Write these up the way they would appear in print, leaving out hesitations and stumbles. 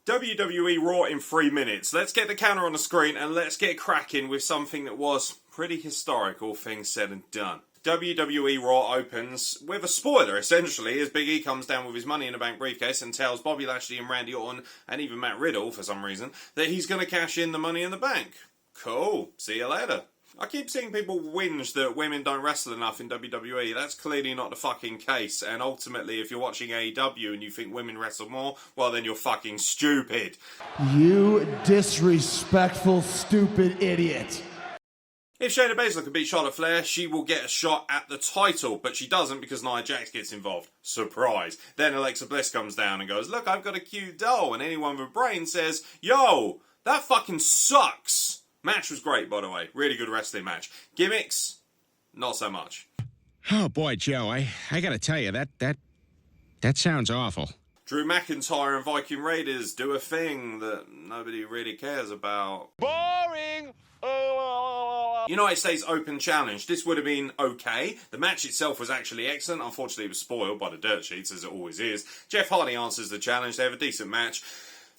WWE Raw in 3 minutes. Let's get the counter on the screen and let's get cracking with something that was pretty historic, all things said and done. WWE Raw opens with a spoiler, essentially, as Big E comes down with his Money in the Bank briefcase and tells Bobby Lashley and Randy Orton, and even Matt Riddle, for some reason, that he's going to cash in the Money in the Bank. Cool. See you later. I keep seeing people whinge that women don't wrestle enough in WWE. That's clearly not the fucking case. And ultimately, if you're watching AEW and you think women wrestle more, well, then you're fucking stupid. You disrespectful, stupid idiot. If Shayna Baszler can beat Charlotte Flair, she will get a shot at the title, but she doesn't because Nia Jax gets involved. Surprise. Then Alexa Bliss comes down and goes, look, I've got a cute doll. And anyone with a brain says, yo, that fucking sucks. Match was great, by the way. Really good wrestling match. Gimmicks, not so much. Oh, boy, Joe, I gotta tell you, that sounds awful. Drew McIntyre and Viking Raiders do a thing that nobody really cares about. Boring! United States Open Challenge. This would have been okay. The match itself was actually excellent. Unfortunately, it was spoiled by the dirt sheets, as it always is. Jeff Hardy answers the challenge. They have a decent match.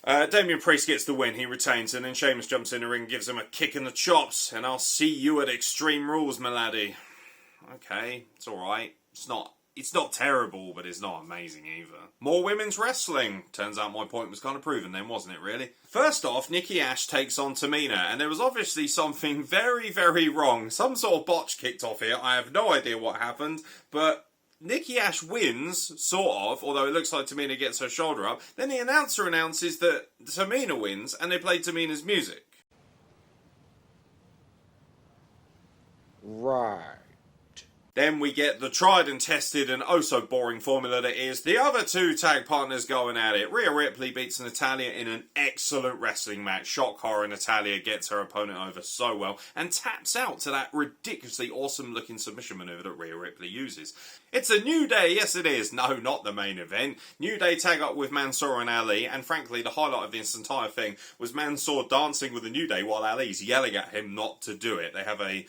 Damian Priest gets the win, he retains, and then Sheamus jumps in the ring and gives him a kick in the chops, and I'll see you at Extreme Rules, my laddie. Okay, it's alright. It's not terrible, but it's not amazing either. More women's wrestling. Turns out my point was kind of proven then, wasn't it, really? First off, Nikki Ash takes on Tamina, and there was obviously something very, very wrong. Some sort of botch kicked off here. I have no idea what happened, but Nikki Ash wins, sort of, although it looks like Tamina gets her shoulder up. Then the announcer announces that Tamina wins, and they play Tamina's music. Right. Then we get the tried and tested and oh so boring formula that is the other two tag partners going at it. Rhea Ripley beats Natalya in an excellent wrestling match. Shock horror, Natalya gets her opponent over so well and taps out to that ridiculously awesome looking submission maneuver that Rhea Ripley uses. It's a New Day, yes it is. No, not the main event. New Day tag up with Mansoor and Ali, and frankly the highlight of this entire thing was Mansoor dancing with the New Day while Ali's yelling at him not to do it. They have a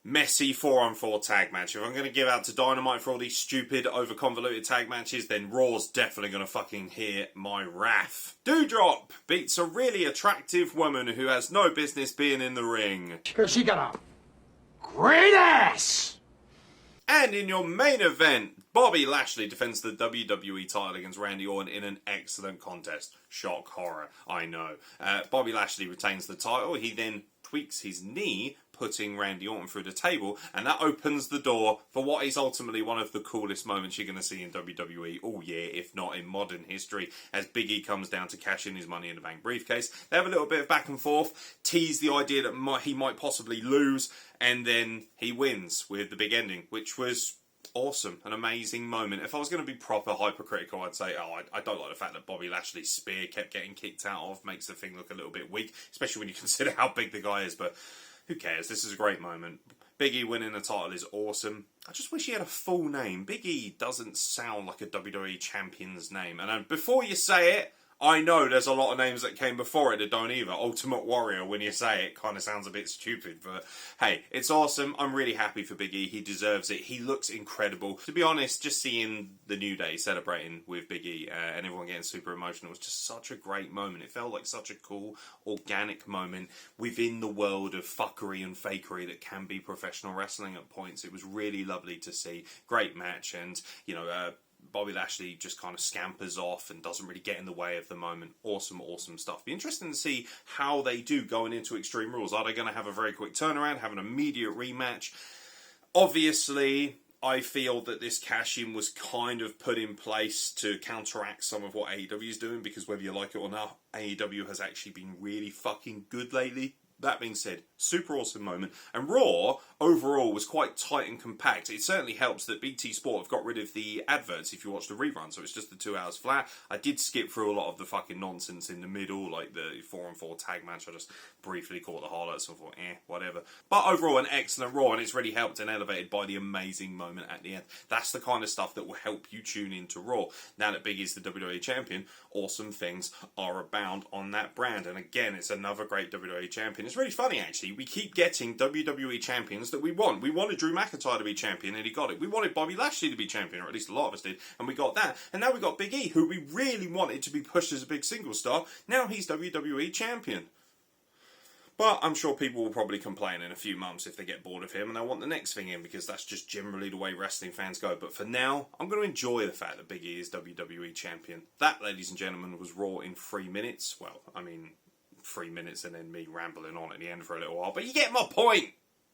messy 4-on-4 tag match. If I'm going to give out to Dynamite for all these stupid, over-convoluted tag matches, then Raw's definitely going to fucking hear my wrath. Doudrop beats a really attractive woman who has no business being in the ring. Because she got a great ass! And in your main event, Bobby Lashley defends the WWE title against Randy Orton in an excellent contest. Shock horror, I know. Bobby Lashley retains the title. He then tweaks his knee, putting Randy Orton through the table, and that opens the door for what is ultimately one of the coolest moments you're going to see in WWE all year, if not in modern history, as Big E comes down to cash in his Money in the Bank briefcase. They have a little bit of back and forth, tease the idea that he might possibly lose, and then he wins with the big ending, which was awesome, an amazing moment. If I was going to be proper hypercritical, I'd say, I don't like the fact that Bobby Lashley's spear kept getting kicked out of, makes the thing look a little bit weak, especially when you consider how big the guy is, but who cares? This is a great moment. Big E winning the title is awesome. I just wish he had a full name. Big E doesn't sound like a WWE Champion's name. And before you say it, I know there's a lot of names that came before it that don't either. Ultimate Warrior, when you say it, kind of sounds a bit stupid. But hey, it's awesome. I'm really happy for Big E. He deserves it. He looks incredible. To be honest, just seeing the New Day celebrating with Big E and everyone getting super emotional was just such a great moment. It felt like such a cool, organic moment within the world of fuckery and fakery that can be professional wrestling at points. It was really lovely to see. Great match. And, Bobby Lashley just kind of scampers off and doesn't really get in the way of the moment. Awesome, awesome stuff. Be interesting to see how they do going into Extreme Rules. Are they going to have a very quick turnaround, have an immediate rematch? Obviously, I feel that this cash-in was kind of put in place to counteract some of what AEW is doing, because whether you like it or not, AEW has actually been really fucking good lately. That being said, super awesome moment. And Raw, overall, was quite tight and compact. It certainly helps that BT Sport have got rid of the adverts if you watch the rerun, so it's just the 2 hours flat. I did skip through a lot of the fucking nonsense in the middle, like the 4-on-4 tag match. I just briefly caught the highlights and thought, whatever. But overall, an excellent Raw, and it's really helped and elevated by the amazing moment at the end. That's the kind of stuff that will help you tune into Raw. Now that Big E's the WWE Champion, awesome things are abound on that brand. And again, it's another great WWE Champion. Champion. It's really funny, actually. We keep getting WWE Champions that we want. We wanted Drew McIntyre to be champion, and he got it. We wanted Bobby Lashley to be champion, or at least a lot of us did, and we got that. And now we got Big E, who we really wanted to be pushed as a big single star. Now he's WWE Champion. But I'm sure people will probably complain in a few months if they get bored of him and they'll want the next thing in, because that's just generally the way wrestling fans go. But for now, I'm going to enjoy the fact that Big E is WWE Champion. That, ladies and gentlemen, was Raw in 3 minutes. Well, I mean, 3 minutes and then me rambling on at the end for a little while. But you get my point!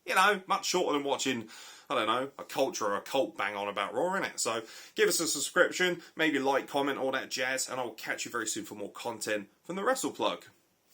You know, much shorter than watching, I don't know, a culture or a cult bang on about Raw, innit? So give us a subscription, maybe like, comment, all that jazz, and I'll catch you very soon for more content from the Wrestle Plug.